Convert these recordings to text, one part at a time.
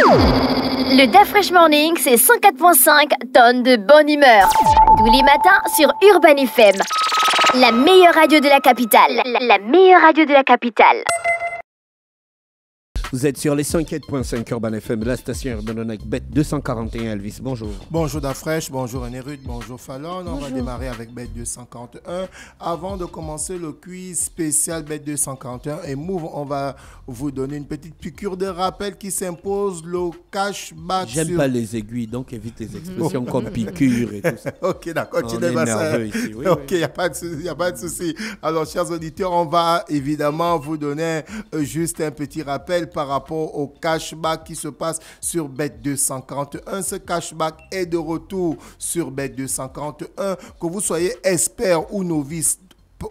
Le DAF Morning, c'est 104.5 tonnes de bonne humeur. Tous les matins sur Urban FM. La meilleure radio de la capitale. La meilleure radio de la capitale. Vous êtes sur les 104.5 Urban FM, la station urbaine avec Bet 241. Elvis, bonjour. Bonjour Dafresh, bonjour Enerud, bonjour Fallon. On va démarrer avec Bet 241. Avant de commencer le quiz spécial Bet 241 et Move, on va vous donner une petite piqûre de rappel qui s'impose, le cashback. J'aime pas les aiguilles, donc évite les expressions comme piqûre et tout ça. Ok, d'accord, tu est n'aimes pas ça. nerveux ici. Oui, ok, il n'y a pas de souci. Alors, chers auditeurs, on va évidemment vous donner juste un petit rappel par rapport au cashback qui se passe sur Bet241. Ce cashback est de retour sur Bet241. Que vous soyez expert ou novice,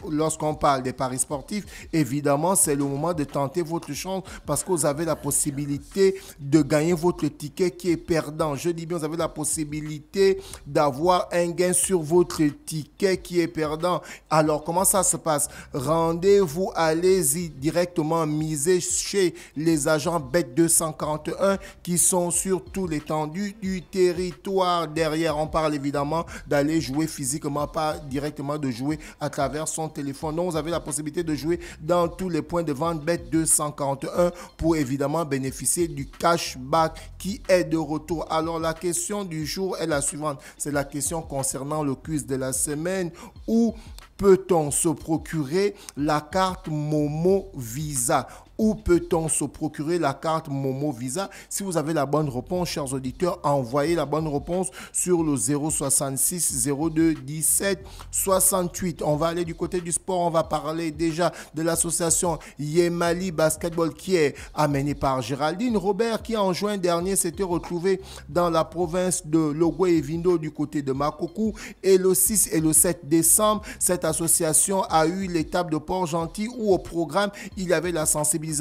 lorsqu'on parle des paris sportifs, évidemment, c'est le moment de tenter votre chance parce que vous avez la possibilité de gagner votre ticket qui est perdant. Je dis bien, vous avez la possibilité d'avoir un gain sur votre ticket qui est perdant. Alors, comment ça se passe? Rendez-vous, allez-y directement, misez chez les agents Bet241 qui sont sur tout l'étendue du territoire. Derrière, on parle évidemment d'aller jouer physiquement, pas directement de jouer à travers son téléphone. Donc, vous avez la possibilité de jouer dans tous les points de vente Bet241 pour évidemment bénéficier du cashback qui est de retour. Alors, la question du jour est la suivante. C'est la question concernant le quiz de la semaine. Où peut-on se procurer la carte Momo Visa? Où peut-on se procurer la carte Momo Visa? Si vous avez la bonne réponse, chers auditeurs, envoyez la bonne réponse sur le 066 02 17 68. On va aller du côté du sport. On va parler déjà de l'association Yemali Basketball qui est amenée par Géraldine Robert qui en juin dernier s'était retrouvée dans la province de Logwe et Vindo du côté de Makokou. Et le 6 et le 7 décembre, cette association a eu l'étape de Port-Gentil où au programme, il y avait la sensibilisation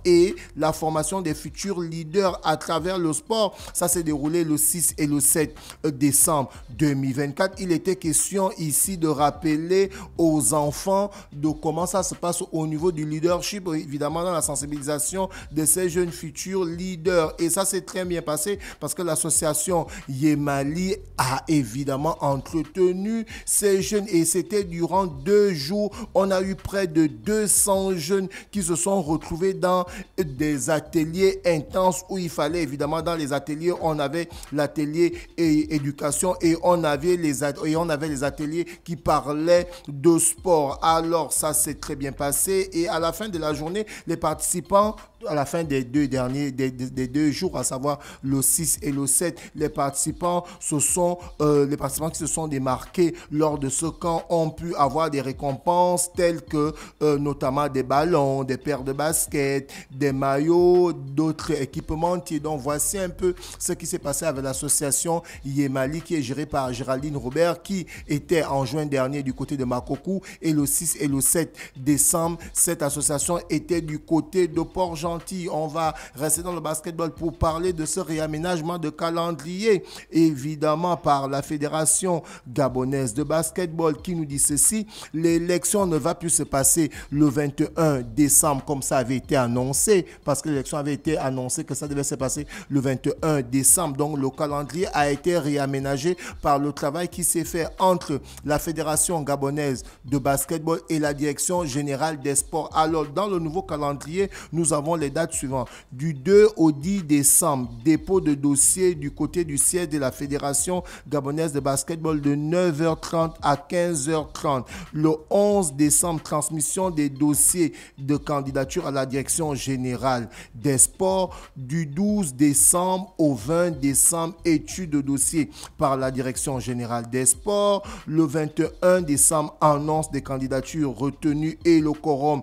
et la formation des futurs leaders à travers le sport. Ça s'est déroulé le 6 et le 7 décembre 2024. Il était question ici de rappeler aux enfants de comment ça se passe au niveau du leadership, évidemment dans la sensibilisation de ces jeunes futurs leaders. Et ça s'est très bien passé parce que l'association Yemali a évidemment entretenu ces jeunes et c'était durant 2 jours. On a eu près de 200 jeunes qui se sont retrouvés dans des ateliers intenses où il fallait évidemment dans les ateliers, on avait l'atelier éducation et on avait les ateliers qui parlaient de sport. Alors ça s'est très bien passé et à la fin de la journée, les participants, à la fin des 2 jours, à savoir le 6 et le 7, les participants qui se sont démarqués lors de ce camp ont pu avoir des récompenses telles que notamment des ballons, des paires de baskets, des maillots, d'autres équipementiers. Donc voici un peu ce qui s'est passé avec l'association Yemali qui est gérée par Géraldine Robert qui était en juin dernier du côté de Makokou et le 6 et le 7 décembre, cette association était du côté de Port-Gentil. On va rester dans le basketball pour parler de ce réaménagement de calendrier, évidemment par la Fédération gabonaise de basketball qui nous dit ceci: l'élection ne va plus se passer le 21 décembre comme ça avait été annoncé, parce que l'élection avait été annoncée que ça devait se passer le 21 décembre. Donc le calendrier a été réaménagé par le travail qui s'est fait entre la Fédération gabonaise de basketball et la Direction générale des sports. Alors dans le nouveau calendrier, nous avons les dates suivantes. Du 2 au 10 décembre, dépôt de dossier du côté du siège de la Fédération gabonaise de basketball de 9h30 à 15h30. Le 11 décembre, transmission des dossiers de candidature à la Direction générale des sports. Du 12 décembre au 20 décembre, étude de dossier par la Direction générale des sports. Le 21 décembre, annonce des candidatures retenues et le quorum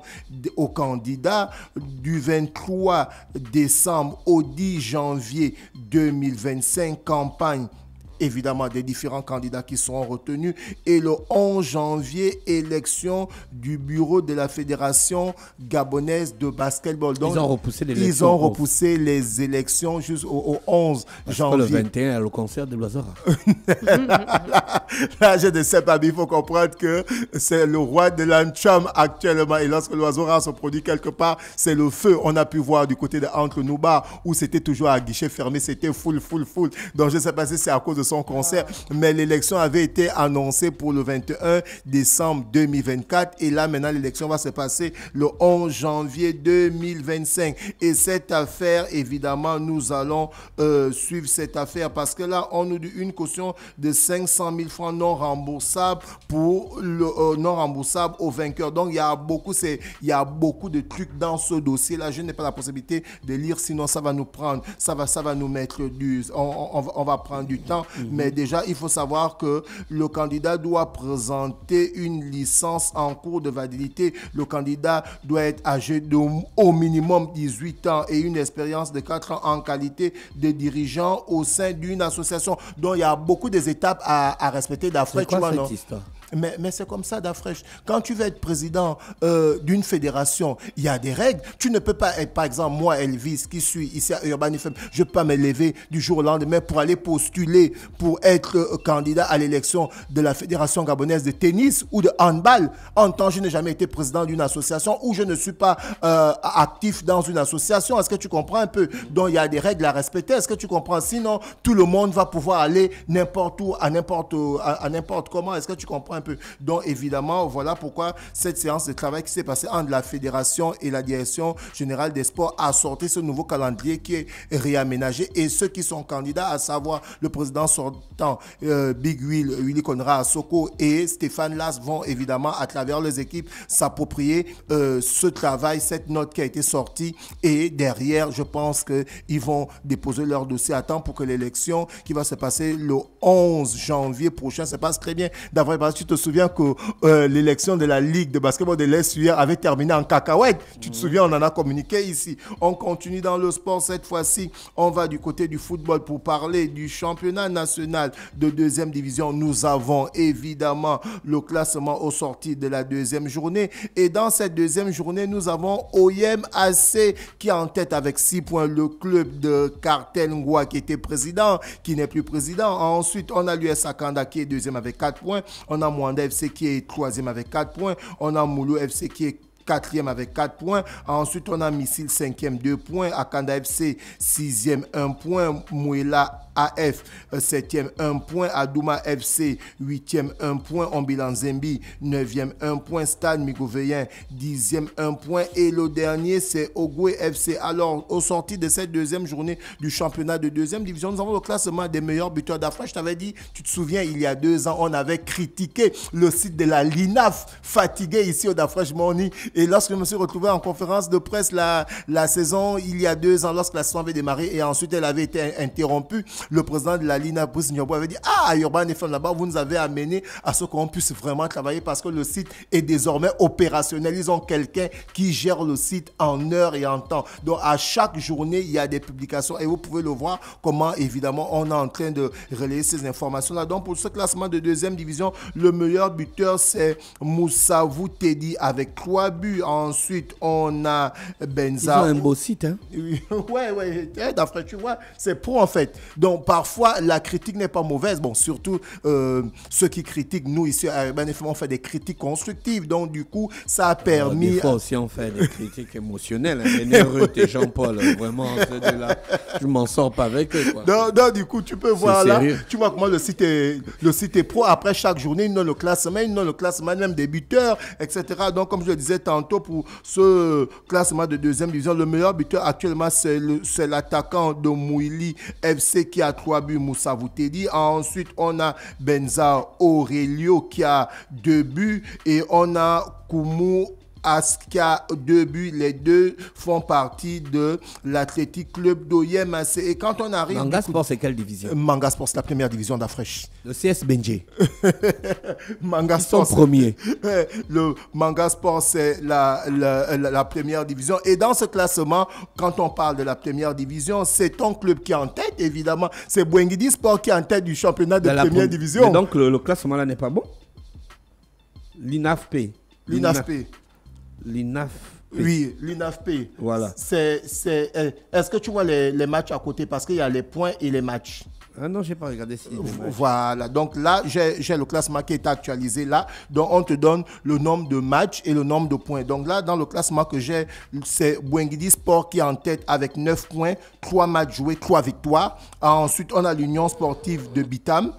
aux candidats. Du 23 décembre au 10 janvier 2025, campagne évidemment des différents candidats qui seront retenus. Et le 11 janvier, élection du bureau de la Fédération gabonaise de basketball. Donc, ils ont repoussé les élections. Ils ont repoussé les élections jusqu'au 11 janvier. Le 21, le concert de l'Oiseau Rare. Là, je ne sais pas, mais il faut comprendre que c'est le roi de l'Ancham actuellement. Et lorsque l'Oiseau Rare se produit quelque part, c'est le feu. On a pu voir du côté de Entre Nouba où c'était toujours à guichet fermé, c'était full. Donc, je ne sais pas si c'est à cause de son concert, mais l'élection avait été annoncée pour le 21 décembre 2024. Et là, maintenant, l'élection va se passer le 11 janvier 2025. Et cette affaire, évidemment, nous allons suivre cette affaire parce que là, on nous dit une caution de 500 000 francs non remboursables pour le non remboursable au vainqueur. Donc, il y a beaucoup de trucs dans ce dossier-là. Je n'ai pas la possibilité de lire, sinon ça va nous prendre, ça va nous mettre on va prendre du temps. Mais déjà, il faut savoir que le candidat doit présenter une licence en cours de validité. Le candidat doit être âgé au minimum 18 ans et une expérience de 4 ans en qualité de dirigeant au sein d'une association. Donc, il y a beaucoup d'étapes à respecter d'Afrique. C'est quoi cette histoire? Mais c'est comme ça d'Afriche. Quand tu veux être président d'une fédération, il y a des règles. Tu ne peux pas être, par exemple, moi, Elvis, qui suis ici à Urban FM, je ne peux pas me lever du jour au lendemain pour aller postuler pour être candidat à l'élection de la Fédération gabonaise de tennis ou de handball. En tant que je n'ai jamais été président d'une association ou je ne suis pas actif dans une association. Est-ce que tu comprends un peu? Donc, il y a des règles à respecter. Est-ce que tu comprends? Sinon, tout le monde va pouvoir aller n'importe où, à n'importe comment. Est-ce que tu comprends un peu? Donc, évidemment, voilà pourquoi cette séance de travail qui s'est passée entre la Fédération et la Direction Générale des Sports a sorti ce nouveau calendrier qui est réaménagé. Et ceux qui sont candidats, à savoir le président sortant, Big Will, Willy Conrad Soko et Stéphane Las, vont évidemment, à travers les équipes, s'approprier ce travail, cette note qui a été sortie. Et derrière, je pense qu'ils vont déposer leur dossier à temps pour que l'élection qui va se passer le 11 janvier prochain se passe très bien. D'avoir, parce que tu te souviens que l'élection de la Ligue de basketball de l'Est hier avait terminé en cacahuète. Tu te souviens, on en a communiqué ici. On continue dans le sport cette fois-ci. On va du côté du football pour parler du championnat national de deuxième division. Nous avons évidemment le classement au sorti de la deuxième journée. Et dans cette deuxième journée, nous avons OIM AC qui est en tête avec 6 points. Le club de Cartel Ngoua qui était président, qui n'est plus président. Ensuite, on a l'US Akanda qui est deuxième avec 4 points. On a Mwanda FC qui est troisième avec 4 points. On a Moulou FC qui est quatrième avec 4 points. Ensuite, on a Missile 5e, 2 points. Akanda FC 6e, 1 point. Mouela AF 7e, 1 point. Adouma FC 8e, 1 point. Ombilan Zembi 9e, 1 point. Stade Migoveyen 10e, 1 point. Et le dernier, c'est Ogwe FC. Alors, au sorti de cette deuxième journée du championnat de deuxième division, nous avons le classement des meilleurs buteurs d'Afrique. Je t'avais dit, tu te souviens, il y a 2 ans, on avait critiqué le site de la LINAF, fatigué ici au Dafresh Morning. Et lorsque je me suis retrouvé en conférence de presse la saison, il y a 2 ans, lorsque la saison avait démarré et ensuite elle avait été interrompue, le président de la LINA, Bruce Nyobo, avait dit « Ah, Urban FM là-bas, vous nous avez amené à ce qu'on puisse vraiment travailler parce que le site est désormais opérationnel. Ils ont quelqu'un qui gère le site en heure et en temps. Donc, à chaque journée, il y a des publications et vous pouvez le voir comment, évidemment, on est en train de relayer ces informations-là. Donc, pour ce classement de deuxième division, le meilleur buteur, c'est Moussavou Teddy avec 3 buts. Ensuite, on a Benza. Ils ont un beau site, hein? Ouais. D'après, tu vois, c'est pro en fait. Donc, parfois, la critique n'est pas mauvaise. Bon, surtout ceux qui critiquent, nous ici à Urban FM, on fait des critiques constructives. Donc, du coup, ça a permis. Des fois aussi, on fait des critiques émotionnelles. L'énergie et Jean-Paul, vraiment, là, je m'en sors pas avec eux. Quoi. Donc, du coup, tu peux voir là. Sérieux. Tu vois comment le site est pro. Après chaque journée, ils donnent le classement, même des buteurs, etc. Donc, comme je le disais tantôt, pour ce classement de deuxième division, le meilleur buteur actuellement, c'est l'attaquant de Mouili FC qui a 3 buts, Moussa Voutedi. Ensuite, on a Benza Aurelio qui a 2 buts et on a Koumou As qui a 2 buts. Les deux font partie de l'Athletic Club d'Oyem. Et quand on arrive... Manga Sport, c'est quelle division? Manga Sport, c'est la première division d'Afrique. Le CS Benji. Manga Ils Sport, sont premiers. le Manga Sport, c'est la première division. Et dans ce classement, quand on parle de la première division, c'est ton club qui est en tête, évidemment. C'est Bouengidi Sport qui est en tête du championnat de première division. Mais donc, le classement là n'est pas bon? L'INAFP. L'INAFP. L'INAFP. Oui, l'INAFP. Voilà. Est-ce que tu vois les matchs à côté? Parce qu'il y a les points et les matchs. Ah non, je n'ai pas regardé si. Voilà, donc là, j'ai le classement qui est actualisé là. Donc, on te donne le nombre de matchs et le nombre de points. Donc là, dans le classement que j'ai, c'est Bouengidi Sport qui est en tête avec 9 points, 3 matchs joués, 3 victoires. Ensuite, on a l'Union Sportive de Bitam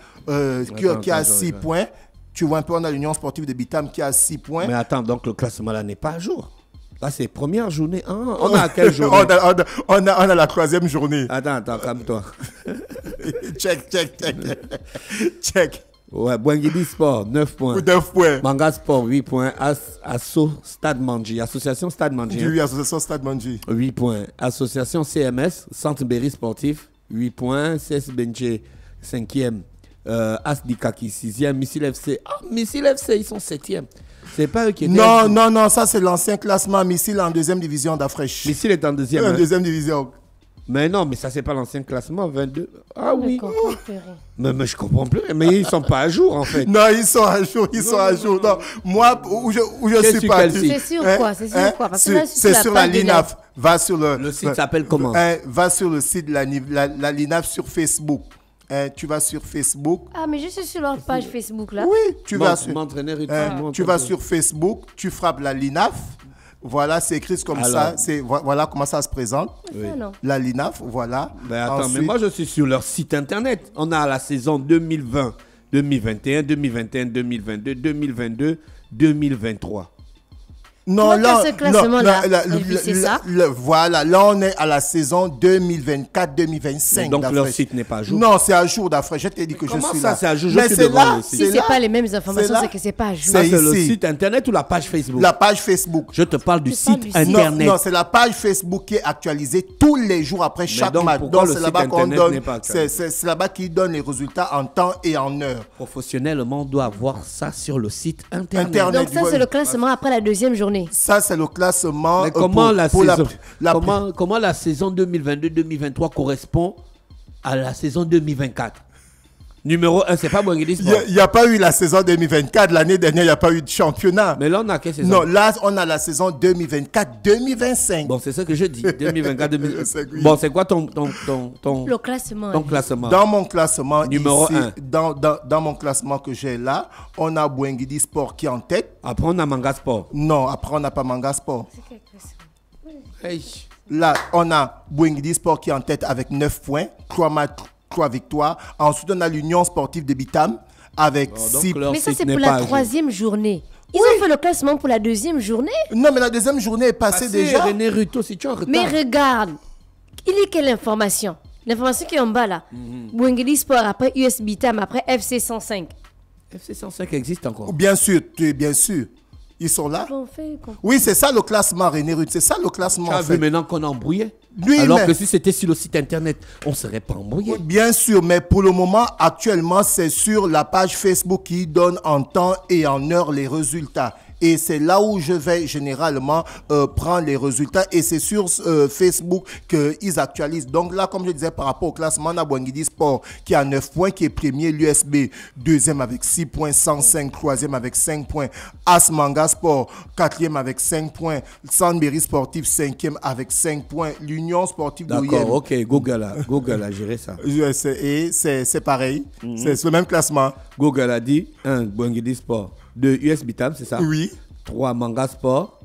qui a 6 points. Tu vois un peu, on a l'Union Sportive de Bitam qui a 6 points. Mais attends, donc le classement là n'est pas à jour. Là, c'est première journée. Ah, on a à quelle journée? on a la 3e journée. Attends, calme-toi. Check. Ouais, Bouengidi Sport, 9 points. 9 points. Manga Sport, 8 points. Asso Stade Mandji, Association Stade Mandji. Oui, Association Stade Mandji. 8 points. Association CMS, Centre Berry Sportif, 8 points. CS Benji, 5e. As Dikaki, 6e. Missile FC. Ah, Missile FC, ils sont 7e. C'est pas eux qui étaient. Non, ça c'est l'ancien classement. Missile en 2e division d'Afrique. Missile est en 2e. En 2e division. Mais non, mais ça c'est pas l'ancien classement, 22. Ah oui. Mais je comprends plus. Mais ils sont pas à jour en fait. Non, ils sont à jour, à jour. Non, moi, où je suis parti. C'est sur quoi? C'est sur quoi? C'est sur la LINAF. Va sur le site s'appelle comment? Va sur le site de la LINAF sur Facebook. Tu vas sur Facebook. Ah, mais je suis sur leur page Facebook là. Oui, tu vas sur Facebook, tu frappes la LINAF. Voilà, c'est écrit comme ça. Voilà comment ça se présente. Oui. La LINAF, voilà. Ben attends, mais moi je suis sur leur site internet. On a la saison 2020, 2021, 2021, 2022, 2022, 2023. Non, là, ce classement-là, c'est ça. Voilà, là on est à la saison 2024-2025. Donc leur site n'est pas à jour. Non, c'est à jour d'Afrique. Je t'ai dit que je suis là. Comment ça, c'est à jour? Mais c'est là. Si ce n'est pas les mêmes informations, c'est que c'est pas à jour. C'est le site internet ou la page Facebook? La page Facebook. Je te parle du site internet. Non, c'est la page Facebook qui est actualisée tous les jours après chaque match. Donc c'est là-bas qu'on donne. C'est là-bas qu'ils donnent les résultats en temps et en heure. Professionnellement, on doit avoir ça sur le site internet. Donc ça, c'est le classement après la 2e journée. Ça, c'est le classement. Mais comment comment la saison 2022-2023 correspond à la saison 2024? Numéro 1, c'est pas Bouengidi Sport. Il n'y a pas eu la saison 2024. L'année dernière, il n'y a pas eu de championnat. Mais là, on a quelle saison? Non, là, on a la saison 2024-2025. Bon, c'est ça que je dis. 2024-2025. Bon, c'est quoi le classement? Ton classement. Dans mon classement, numéro ici, 1. Dans mon classement que j'ai là, on a Bouengidi Sport qui est en tête. Après, on a Manga Sport. Non, après, on n'a pas Manga Sport. Hey. Là, on a Bouengidi Sport qui est en tête avec 9 points, 3 matchs, 3 victoires. Ensuite, on a l'Union Sportive de Bitam avec 6 points. Mais ça, c'est pour la 3e journée. Ils ont fait le classement pour la 2e journée. Non, mais la 2e journée est passée déjà. René Ruto, si tu es en retard. Mais regarde, il y a quelle information? L'information qui est en bas là. Bouengidi Sport, après US Bitam, après FC 105. FC 105 existe encore. Bien sûr, bien sûr. Ils sont là. Oui, c'est ça le classement, René Rutte. C'est ça le classement. Tu as vu maintenant qu'on est embrouillé? Oui, alors que si c'était sur le site internet, on ne serait pas embrouillé. Bien sûr, mais pour le moment, actuellement, c'est sur la page Facebook qui donne en temps et en heure les résultats. Et c'est là où je vais généralement prendre les résultats. Et c'est sur Facebook qu'ils actualisent. Donc là, comme je disais, par rapport au classement, on a Bouengidi Sport qui a 9 points, qui est premier. L'USB, 2e avec 6 points. 105, 3e avec 5 points. As Manga Sport, 4e avec 5 points. Sandberry Sportif, 5e avec 5 points. L'Union Sportive de D'accord, ok. Google a géré ça. Et c'est pareil. C'est le même classement. Google a dit 1. Bouengidi Sport. 2. US Bitam, c'est ça? Oui. 3. Manga Sport.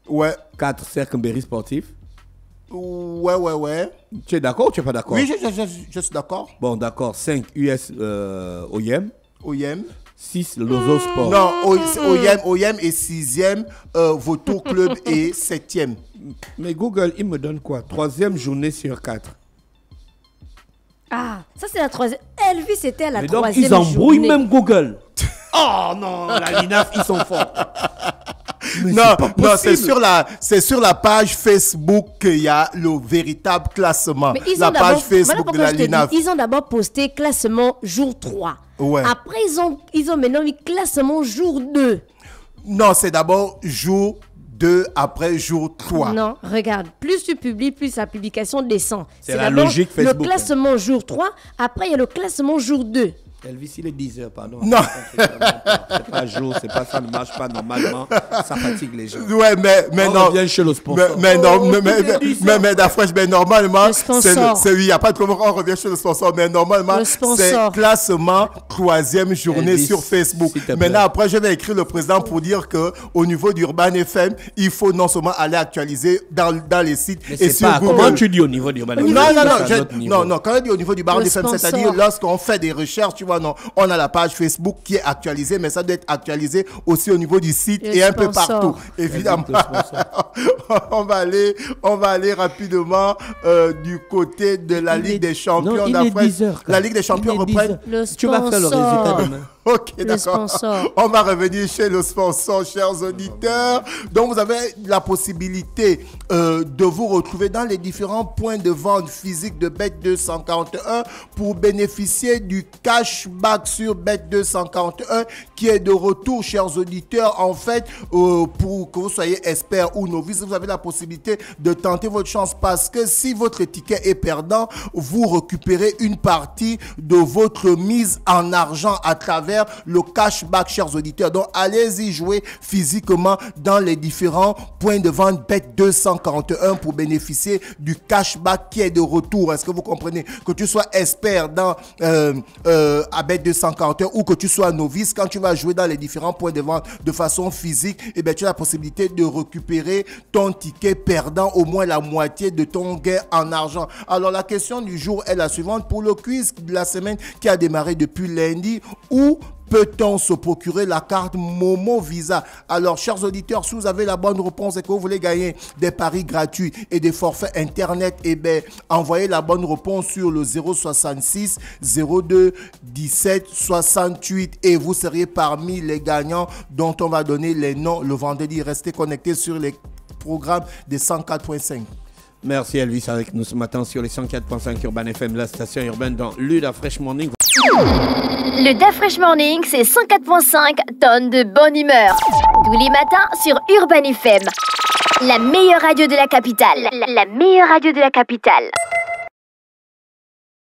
Ouais. 4. Cercle Berry Sportif. Ouais. Tu es d'accord ou tu n'es pas d'accord? Oui, je suis d'accord. Bon, d'accord. 5. US OYM. OYM. 6. Lozo Sport. Non, OYM est 6e. Voto Club est 7e. Mais Google, il me donne quoi? 3e journée sur 4. Ah, ça c'est la 3e. Elvis, c'était à la 3e journée. Donc ils embrouillent même Google. Oh non, la LINAF, ils sont forts. Mais Non, c'est pas non, possible. c'est sur la page Facebook qu'il y a le véritable classement. Mais ils La ont page d'abord, voilà Facebook de pourquoi la je te dis, LINAF. ils ont d'abord posté classement jour 3. Ouais. Après, ils ont maintenant mis classement jour 2. Non, c'est d'abord jour 2, après jour 3. Non, regarde, plus tu publies, plus la publication descend. C'est la d'abord logique le Facebook, classement jour 3, après il y a le classement jour 2. Elvis, il est 10 heures, pardon. Non. C'est pas jour, c'est pas ça, ne marche pas normalement. Ça fatigue les gens. Ouais, mais On non. revient chez le sponsor. Mais non, Oh, mais d'afreche, mais normalement, Le sponsor. il n'y a pas de comment on revient chez le sponsor, mais normalement, Le c'est sponsor. classement 3e journée Elvis, sur Facebook. s'il te plaît. Maintenant, après, je vais écrire le président pour dire que au niveau d'Urban FM, il faut non seulement aller actualiser dans les sites Mais et c'est sur pas, Google. comment tu dis au niveau du Non, quand on dit au niveau du bar Le FM, sponsor. c'est-à-dire lorsqu'on fait des recherches, tu vois, non, on a la page Facebook qui est actualisée, mais ça doit être actualisé aussi au niveau du site Le et un peu sponsor. partout, évidemment. on va aller rapidement du côté de la Il est- Ligue des Champions non, il est d'Afrique. 10 heures, La Ligue des Champions Il est 10 reprend. heures. Le Tu vas faire le sponsor. résultat demain. Ok, Le d'accord. sponsor. On va revenir chez le sponsor, chers auditeurs. Donc, vous avez la possibilité de vous retrouver dans les différents points de vente physiques de Bet241 pour bénéficier du cashback sur Bet241 qui est de retour, chers auditeurs. En fait, pour que vous soyez expert ou novice, vous avez la possibilité de tenter votre chance parce que si votre ticket est perdant, vous récupérez une partie de votre mise en argent à travers le cashback, chers auditeurs. Donc, allez-y jouer physiquement dans les différents points de vente Bet241 pour bénéficier du cashback qui est de retour. Est-ce que vous comprenez? Que tu sois expert dans à Bet241 ou que tu sois novice, quand tu vas jouer dans les différents points de vente de façon physique, eh bien, tu as la possibilité de récupérer ton ticket perdant au moins la moitié de ton gain en argent. Alors, la question du jour est la suivante. Pour le quiz de la semaine qui a démarré depuis lundi, où peut-on se procurer la carte Momo Visa? Alors, chers auditeurs, si vous avez la bonne réponse et que vous voulez gagner des paris gratuits et des forfaits Internet, eh bien, envoyez la bonne réponse sur le 066 02 17 68 et vous seriez parmi les gagnants dont on va donner les noms le vendredi. Restez connectés sur les programmes des 104.5. Merci Elvis avec nous ce matin sur les 104.5 Urban FM, la station urbaine dans l'Uda Fresh Morning. Le Da Fresh Morning, c'est 104.5 tonnes de bonne humeur. Tous les matins sur Urban FM. La meilleure radio de la capitale. La meilleure radio de la capitale.